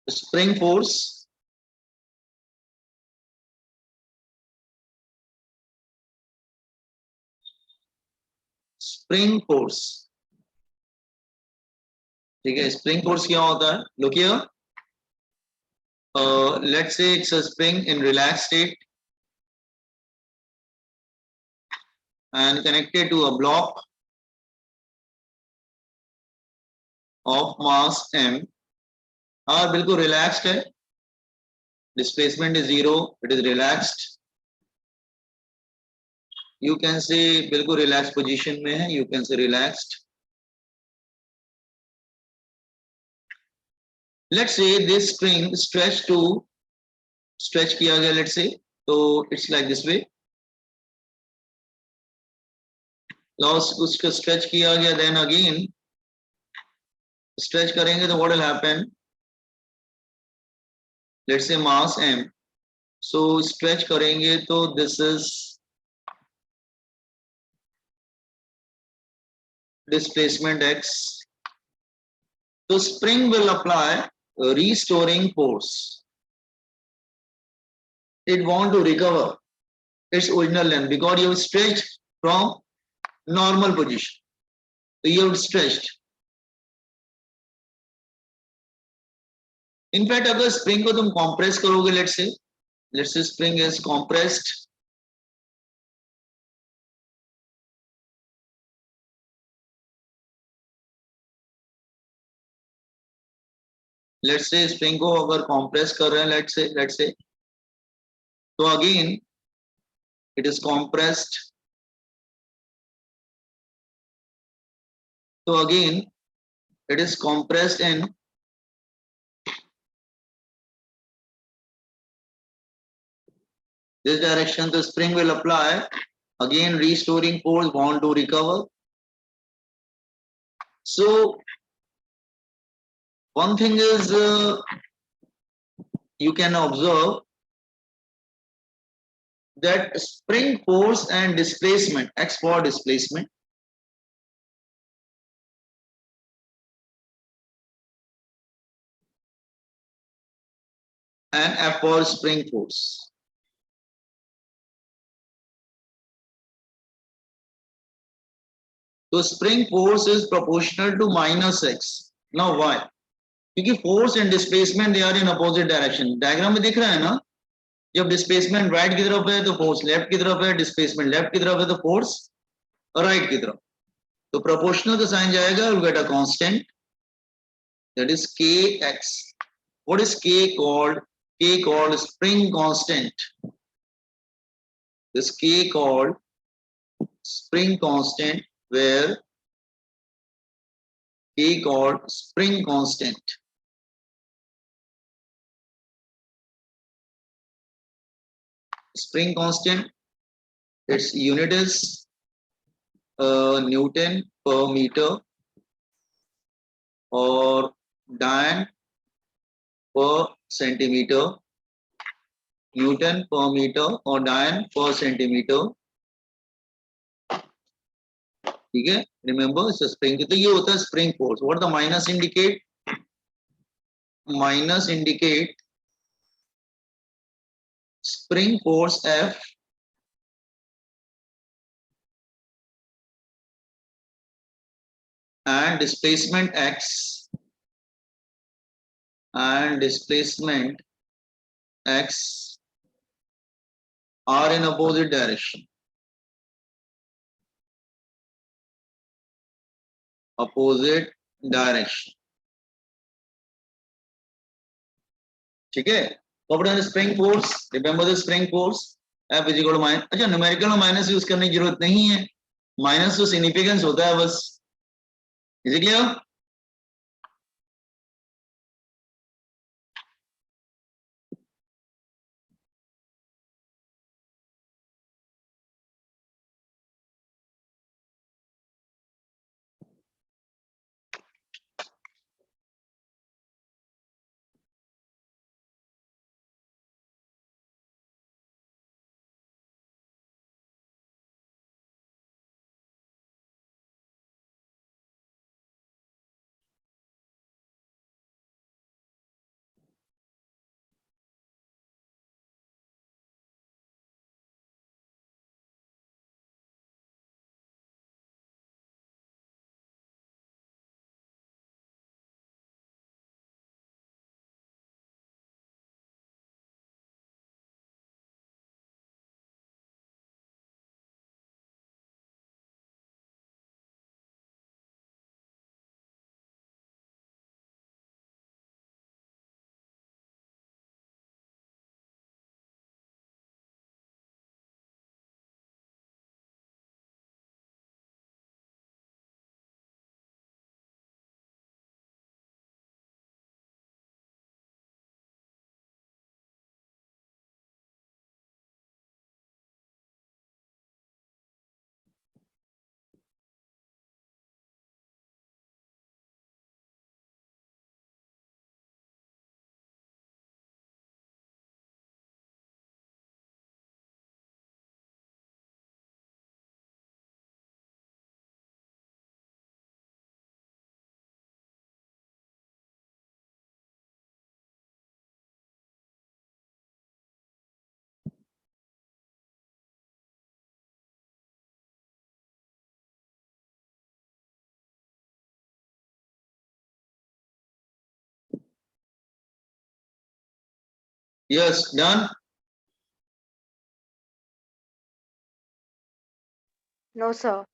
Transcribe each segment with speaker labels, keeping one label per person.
Speaker 1: spring force, spring force. ठीक है, spring force क्या होता है? Look here. Let's say it's a spring in relaxed state and connected to a block of mass m. और बिल्कुल relaxed है, displacement is 0, it is relaxed. You can say बिल्कुल relaxed position में है, you can say relaxed. Let's say this string stretch किया गया, let's say, so it's like this way. Now उसको stretch किया गया, then again stretch करेंगे तो what will happen? Let's say mass m, so stretch करेंगे तो this is displacement x. So spring will apply a restoring force. It want to recover its original length because you have stretched from normal position. So you have stretched. In fact, अगर spring को तुम compress करोगे, let's say spring is compressed. Let's say spring को अगर compress कर रहे हैं, let's say, so again it is compressed. So again it is compressed in this direction. The spring will apply again restoring force, want to recover. So one thing is you can observe that spring force and displacement, x for displacement, and f for spring force. So spring force is proportional to minus x. Now why? क्योंकि force and displacement they are in opposite direction. Diagram में दिख रहा है ना, जब displacement right की तरफ है तो force left की तरफ है, displacement left की तरफ है तो force right की तरफ. तो proportional का sign जाएगा, we'll get a constant that is kx. What is k called? K called spring constant. This k called spring constant, where k called spring constant. Spring constant, its unit is Newton per meter or Dian per centimeter. Newton per meter or Dian per centimeter. ठीक है, remember it's a spring. तो ये होता है spring force. What the minus indicate? Minus indicate spring force F and displacement x and displacement x are in opposite direction. Opposite direction. ठीक है, तो spring force, remember the spring force F is equal to minus. अच्छा, numerical में minus use करने की जरूरत नहीं है, माइनस तो सिग्निफिकेंस होता है बस. Is it clear? Yes, done.
Speaker 2: No, sir.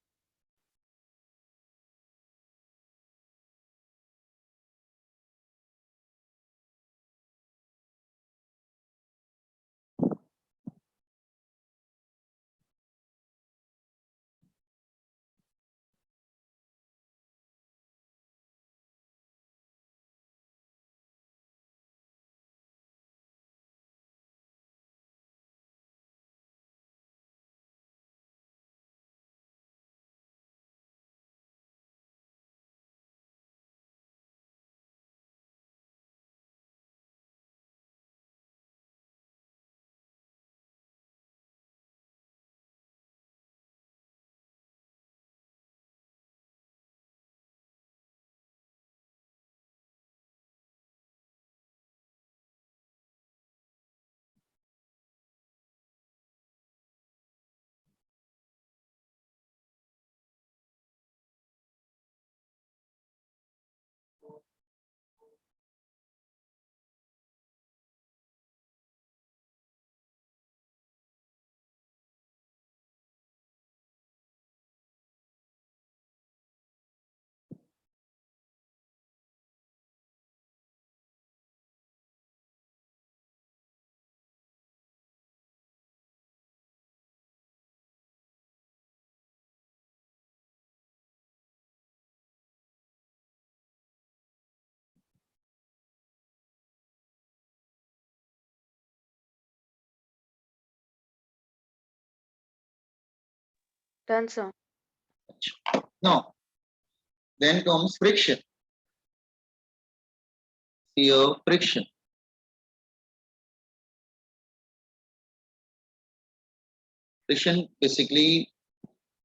Speaker 2: Done, sir.
Speaker 1: Now, then comes friction. Here, friction. Friction basically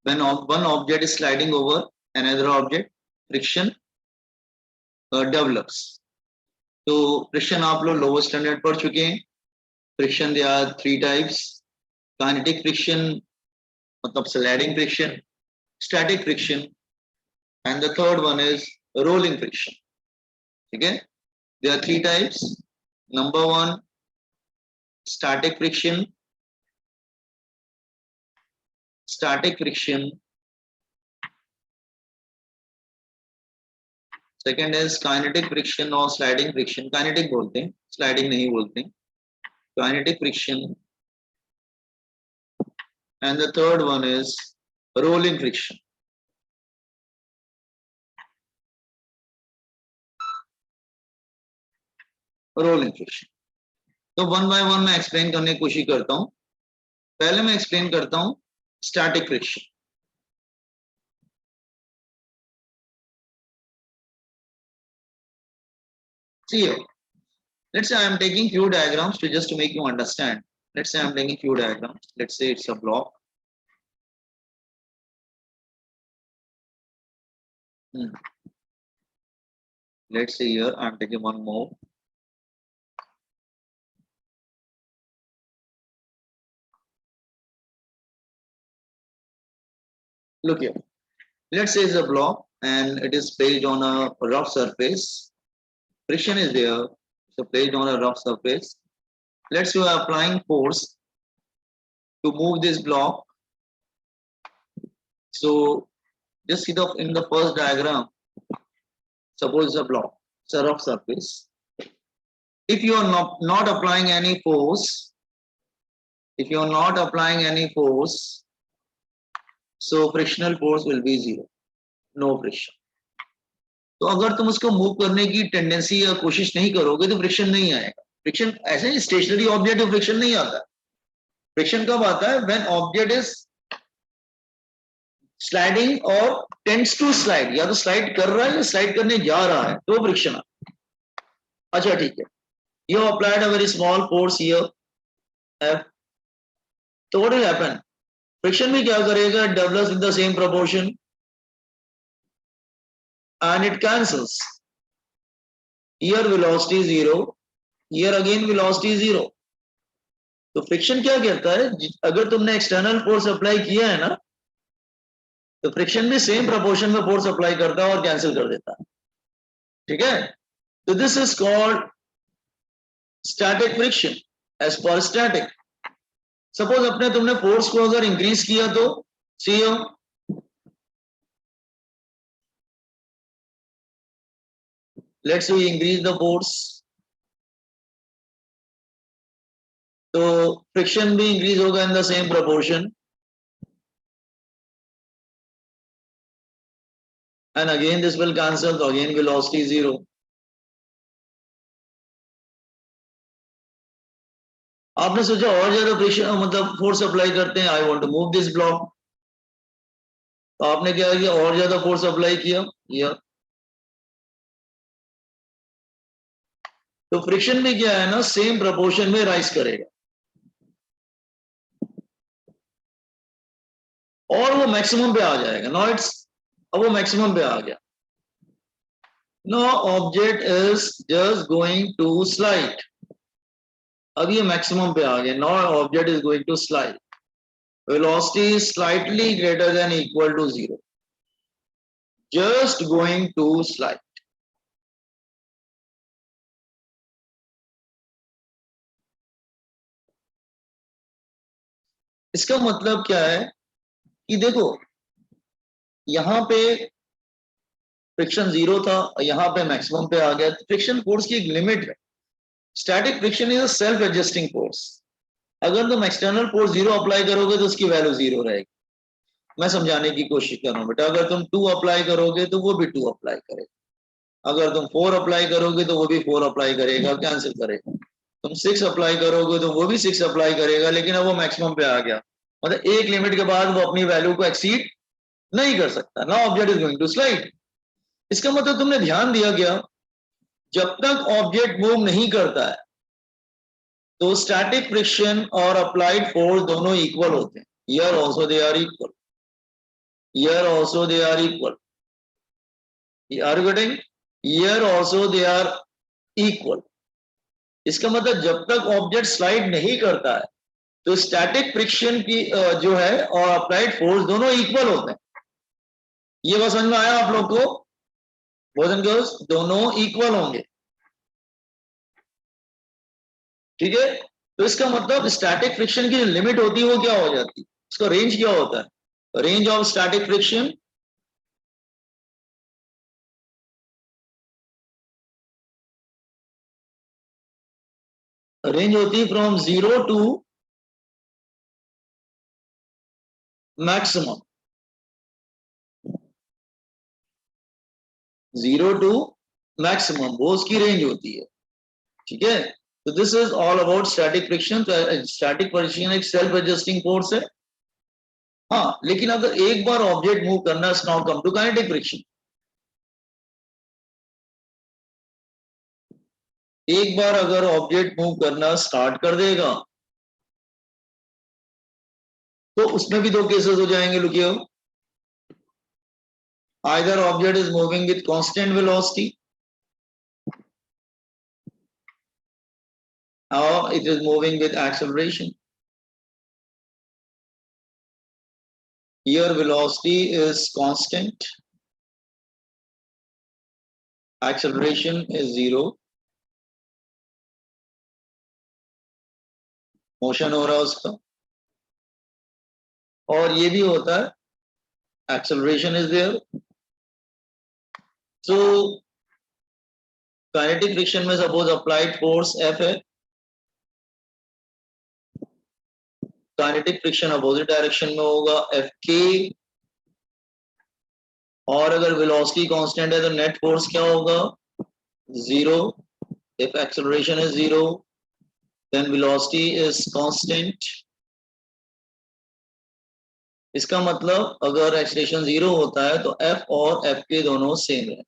Speaker 1: when one object is sliding over another object, friction develops. तो फ्रिक्शन आप लोग लोअर स्टैंडर्ड पढ़ चुके हैं. Friction they are 3 types. Kinetic friction मतलब sliding friction, static friction and the third one is rolling friction. ठीक है, there are 3 types. Number 1, static friction. Static friction. Second is kinetic friction or sliding friction. Kinetic बोलते हैं, sliding नहीं बोलते. Kinetic friction. And the third one is rolling friction. Rolling friction. तो one by one मैं explain करने की कोशिश करता हूं. पहले मैं एक्सप्लेन करता हूं static friction. See here, let's say I am taking few diagrams to just to make you understand. Let's say I am taking few diagrams. Let's say it's a block. Let's say here I am taking one more. Look here. Let's say it's a block and it is placed on a rough surface. Friction is there. So placed on a rough surface. Let's say you are applying force to move this block. So just see in the first diagram. Suppose it's a block. It's a rough surface. If you are not applying any force, so frictional force will be 0. No friction. तो अगर तुम उसको move करने की tendency या कोशिश नहीं करोगे तो फ्रिक्शन नहीं आएगा. फ्रिक्शन ऐसे स्टेशनरी ऑब्जेक्ट में फ्रिक्शन नहीं आता. फ्रिक्शन कब आता है? व्हेन ऑब्जेक्ट इज स्लाइडिंग और टेंड्स टू स्लाइड, या तो स्लाइड कर रहा है या स्लाइड करने जा रहा है, तो फ्रिक्शन आता है. अच्छा ठीक है, you applied a very small force here F. तो what will happen? फ्रिक्शन में क्या करेगा? Develops in the same proportion and it cancels. Here velocity 0, here again velocity 0. तो फ्रिक्शन क्या कहता है? अगर तुमने एक्सटर्नल फोर्स अप्लाई किया है ना, तो फ्रिक्शन भी सेम प्रोपोर्शन में फोर्स अप्लाई करता है और कैंसिल कर देता है. ठीक है, तो this is called static friction. As per static. Suppose अपने तुमने फोर्स को अगर इंक्रीज किया तो see let's we increase the force, तो फ्रिक्शन भी इंक्रीज होगा in the same proportion, and again this will cancel, so again velocity is 0. आपने सोचा और ज्यादा प्रेशर मतलब फोर्स अप्लाई करते हैं, I want to move this block, तो आपने क्या किया और ज्यादा फोर्स अप्लाई किया, या तो फ्रिक्शन में क्या है ना सेम प्रोपोर्शन में राइज करेगा और वो मैक्सिमम पे आ जाएगा। नो इट्स, अब वो मैक्सिमम पे आ गया। No object is just going to slide, अब ये मैक्सिमम पे आ गया। No object is going to slide, velocity is slightly greater than equal to 0, just going to slide. इसका मतलब क्या है कि देखो यहां पे फ्रिक्शन 0 था, यहां पे मैक्सिमम पे आ गया। फ्रिक्शन फोर्स की एक लिमिट है। Static friction is a self adjusting force. अगर तुम एक्सटर्नल फोर्स 0 अप्लाई करोगे तो उसकी वैल्यू 0 रहेगी। मैं समझाने की कोशिश कर रहा हूं बेटा, अगर तुम 2 अप्लाई करोगे तो वो भी 2 अप्लाई करेगा, अगर तुम 4 अप्लाई करोगे तो वो भी 4 अप्लाई करेगा, कैंसिल करेगा। तुम 6 अप्लाई करोगे तो वो भी 6 अप्लाई करेगा, लेकिन अब वो मैक्सिमम पे आ गया, मतलब एक लिमिट के बाद वो अपनी वैल्यू को एक्सीड नहीं कर सकता। Now object is going to slide. इसका मतलब तुमने ध्यान दिया क्या, जब तक ऑब्जेक्ट मूव नहीं करता है तो स्टैटिक फ्रिक्शन और अप्लाइड फोर्स दोनों इक्वल होते हैं। Here also they are equal, here also they are equal, are you getting, here also they are equal. इसका मतलब जब तक ऑब्जेक्ट स्लाइड नहीं करता है तो स्टैटिक फ्रिक्शन की जो है और अप्लाइड फोर्स दोनों इक्वल होते हैं। ये बात समझ में आया आप लोग को, बॉयज एंड गर्ल्स, दोनों इक्वल होंगे, ठीक है। तो इसका मतलब स्टैटिक फ्रिक्शन की जो लिमिट होती है वो क्या हो जाती है, उसका रेंज क्या होता है, range of static friction range होती है from 0 to maximum, 0 to maximum वो उसकी रेंज होती है, ठीक है। तो this is all about static friction. Static friction एक सेल्फ एडजस्टिंग फोर्स है, हाँ, लेकिन अगर एक बार ऑब्जेक्ट मूव करना, now come to kinetic friction. एक बार अगर ऑब्जेक्ट मूव करना स्टार्ट कर देगा तो उसमें भी दो केसेस हो जाएंगे, लुकियो। Either object is moving with constant velocity or it is moving with acceleration. Here velocity is constant, acceleration is 0, motion हो रहा है उसका, और ये भी होता है acceleration is there. So kinetic friction में suppose applied force F है, kinetic friction opposite direction में होगा Fk, और अगर velocity constant है तो net force क्या होगा 0. If acceleration is 0 then velocity is constant. इसका मतलब अगर एक्सीलरेशन 0 होता है तो F और F के दोनों सेम है।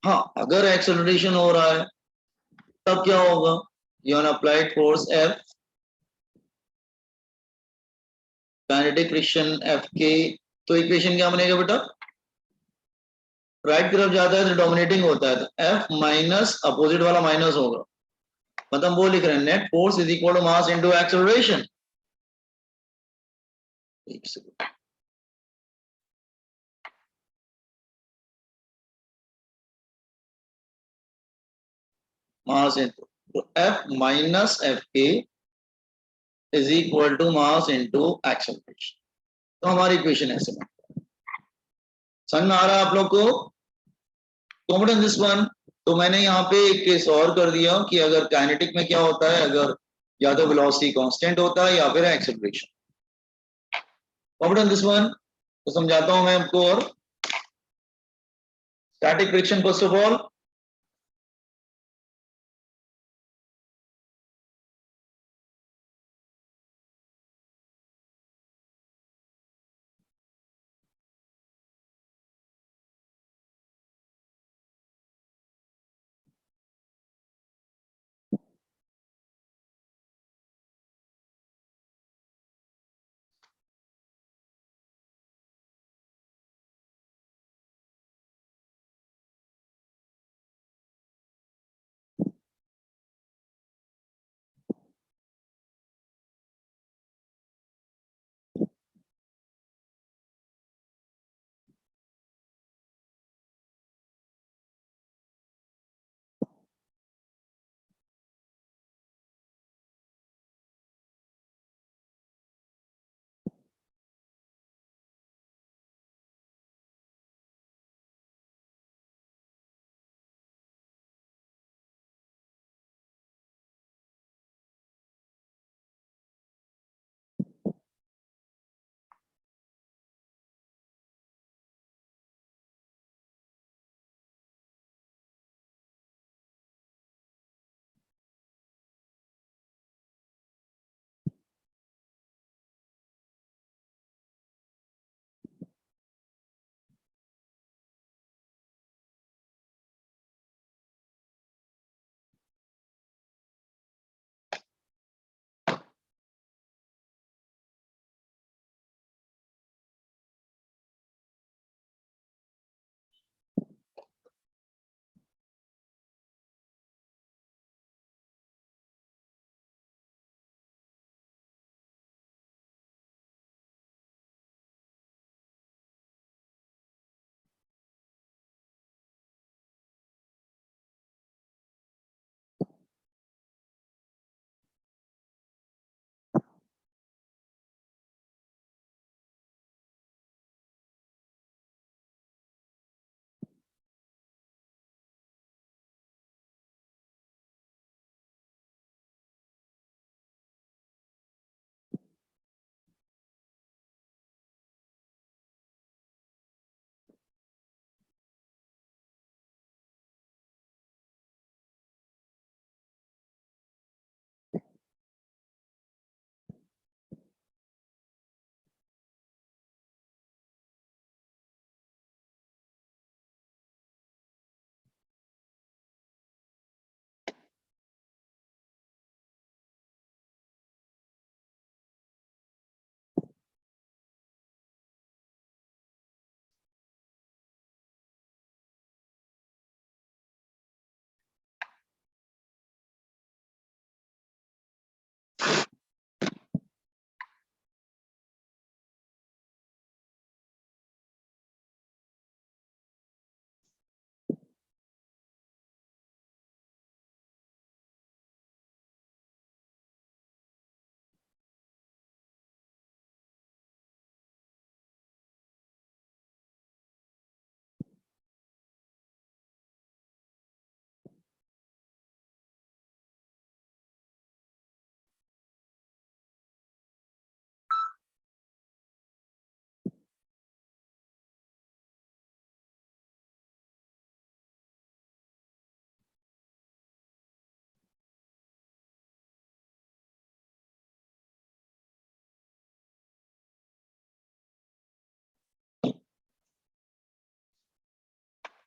Speaker 1: हाँ, अगर एक्सेलरेशन हो रहा है तब क्या होगा, you N applied force F, kinetic friction F के, तो इक्वेशन क्या बनेगा बेटा, राइट तरफ जाता है तो डोमिनेटिंग होता है तो F माइनस अपोजिट वाला माइनस होगा, मतलब वो लिख रहे हैं net force is equal to mass into acceleration. एक सेकंड, मास इनटू, तो F minus F k is equal to mass into acceleration. तो हमारी इक्वेशन ऐसे बनती है। समझ में आ रहा है आप लोग को? Confidence this one. तो मैंने यहाँ पे एक केस और कर दिया कि अगर काइनेटिक में क्या होता है, अगर या तो वेलोसिटी कांस्टेंट होता है या फिर एक्सेलरेशन। Confidence this one. तो समझाता हूं मैं आपको। और static friction first of all,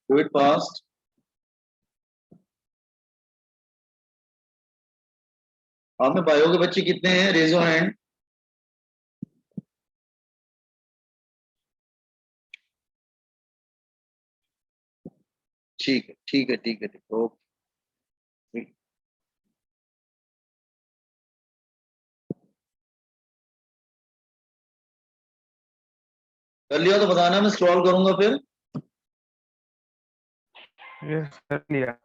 Speaker 1: do it fast. आप में बायो के बच्चे कितने हैं? Raise your hand. ठीक है, ठीक है, ठीक है, ठीक है, ओके। कर लिया तो बताना, मैं स्क्रॉल करूंगा फिर।
Speaker 2: ये कर लिया।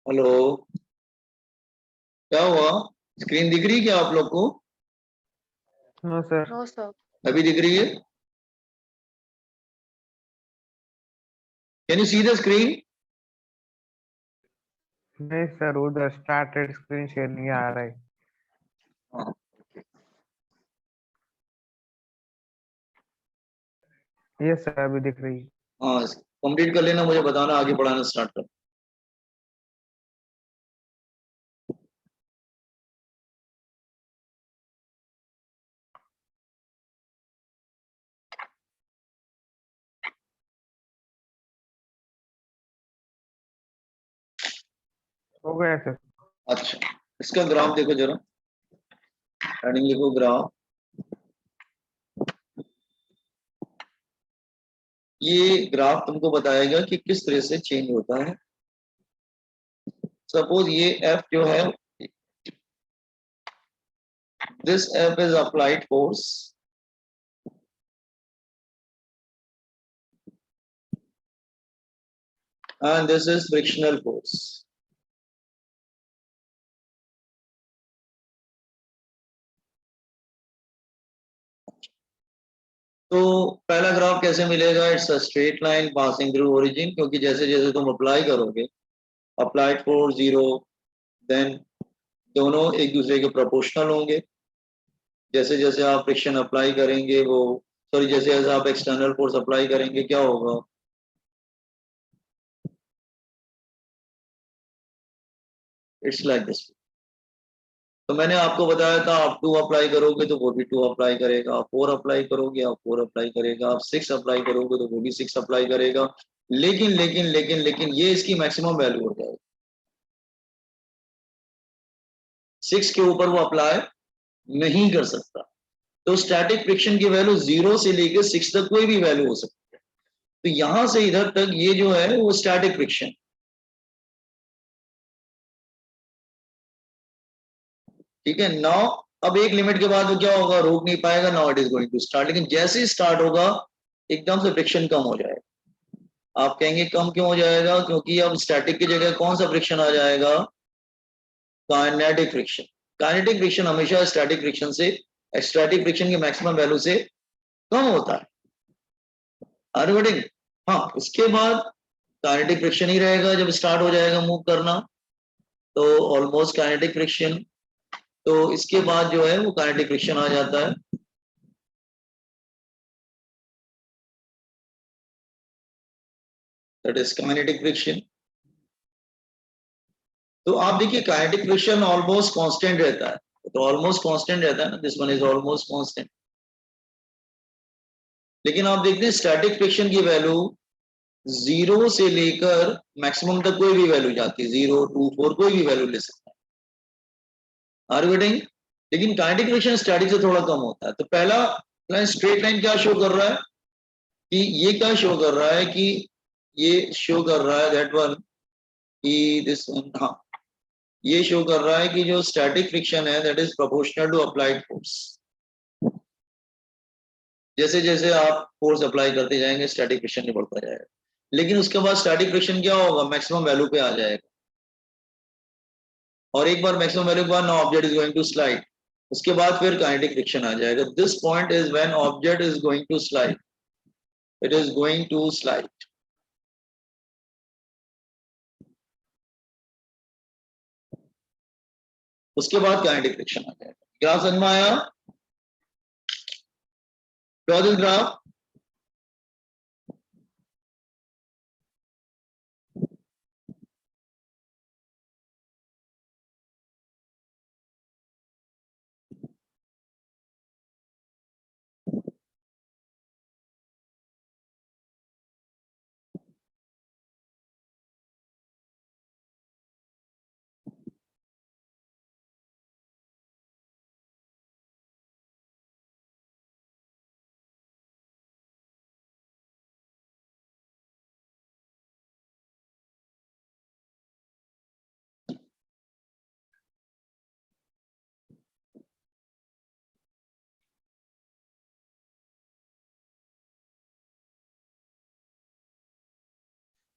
Speaker 1: हेलो, क्या हुआ? स्क्रीन दिख रही है क्या आप लोग को?
Speaker 2: No sir.
Speaker 3: No sir.
Speaker 1: अभी दिख रही है? Can you see the screen?
Speaker 2: नहीं सर, उधर स्टार्टेड स्क्रीन शेयर नहीं आ रहा है।
Speaker 1: हाँ,
Speaker 2: ये सर अभी दिख रही है।
Speaker 1: हाँ, कंप्लीट कर लेना, मुझे बताना, आगे पढ़ाना स्टार्ट कर।
Speaker 2: हो गया सर।
Speaker 1: अच्छा, इसका ग्राफ देखो जरा, हेडिंग लिखो ग्राफ। ये ग्राफ तुमको बताएगा कि किस तरह से चेंज होता है। सपोज ये एफ जो है, this F is applied force and this is frictional force. तो पहला ग्राफ कैसे मिलेगा? It's a straight line passing through origin, क्योंकि जैसे जैसे तुम अप्लाई करोगे, अप्लाइड फोर्स जीरो, देन दोनों एक दूसरे के प्रोपोर्शनल होंगे। जैसे जैसे आप फ्रिक्शन अप्लाई करेंगे वो, सॉरी, जैसे जैसे आप एक्सटर्नल फोर्स अप्लाई करेंगे क्या होगा? It's like this. तो मैंने आपको बताया था, आप 2 अप्लाई करोगे तो वो भी 2 अप्लाई करेगा, आप 4 अप्लाई करोगे आप 4 अप्लाई करेगा, आप 6 अप्लाई करोगे तो वो भी 6 अप्लाई करेगा। लेकिन लेकिन लेकिन लेकिन ये इसकी मैक्सिमम वैल्यू हो जाएगी। 6 के ऊपर वो अप्लाई नहीं कर सकता। तो स्टैटिक फ्रिक्शन की वैल्यू 0 से लेकर 6 तक कोई भी वैल्यू हो सकती है। तो यहां से इधर तक ये जो है वो स्टैटिक फ्रिक्शन। ठीक है, नाउ अब एक लिमिट के बाद वो क्या होगा? रोक नहीं पाएगा, now it is going to start. लेकिन जैसे ही स्टार्ट होगा एकदम से फ्रिक्शन कम हो जाएगा। आप कहेंगे कम क्यों हो जाएगा? क्योंकि अब स्टैटिक की जगह कौन सा फ्रिक्शन आ जाएगा? Kinetic friction. काइनेटिक फ्रिक्शन हमेशा स्टैटिक फ्रिक्शन से, स्टैटिक फ्रिक्शन की मैक्सिमम वैल्यू से कम होता है। आर्गुमेंटिंग। हाँ, उसके बाद काइनेटिक फ्रिक्शन ही रहेगा जब स्टार्ट हो जाएगा मूव करना, तो ऑलमोस्ट काइनेटिक फ्रिक्शन। तो इसके बाद जो है वो काइनेटिक फ्रिक्शन आ जाता है। That is kinetic friction. तो आप देखिए काइनेटिक फ्रिक्शन ऑलमोस्ट कांस्टेंट रहता है, तो ऑलमोस्ट कांस्टेंट रहता है ना, this one is almost constant. लेकिन आप देखते हैं स्टैटिक फ्रिक्शन की वैल्यू 0 से लेकर मैक्सिमम तक कोई भी वैल्यू जाती है, 0 2 4 कोई भी वैल्यू ले सकता है। Are getting? लेकिन काइनेटिक फ्रिक्शन स्टैटिक से थोड़ा कम होता है। तो पहला स्ट्रेट लाइन क्या शो कर रहा है कि ये क्या शो कर रहा है कि ये शो कर रहा है दैट वन कि दिस वन, हाँ, ये शो कर रहा है कि जो स्टैटिक फ्रिक्शन है that is proportional to applied force. जैसे जैसे आप फोर्स अप्लाई करते जाएंगे स्टैटिक फ्रिक्शन नहीं बढ़ता जाएगा। लेकिन उसके बाद स्टैटिक फ्रिक्शन क्या होगा? मैक्सिमम वैल्यू पे आ जाएगा। और एक बार मैक्सिमम वैल्यू के बाद now object is going to slide. उसके बाद फिर काइनेटिक फ्रिक्शन आ जाएगा। This point is when object is going to slide, it is going to slide. उसके बाद काइनेटिक फ्रिक्शन आ जाएगा। ग्राफ समझ में आया? Draw this graph.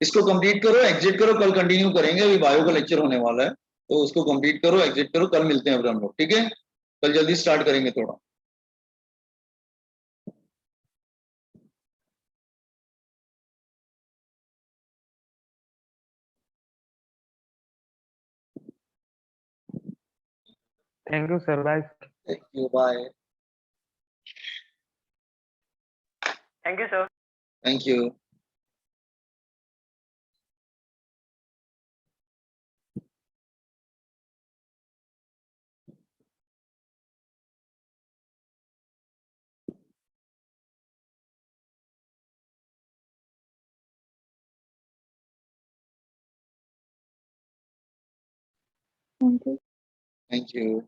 Speaker 1: इसको कंप्लीट करो, एग्जिट करो, कल कंटिन्यू करेंगे, अभी बायो का लेक्चर होने वाला है, तो उसको कंप्लीट करो, एग्जिट करो, कल मिलते हैं फिर हम लोग, ठीक है? कल जल्दी स्टार्ट करेंगे थोड़ा।
Speaker 2: Thank you sir, bye.
Speaker 1: Thank you, bye.
Speaker 2: Thank you sir.
Speaker 1: Thank you.
Speaker 3: Thank you.
Speaker 1: Thank you.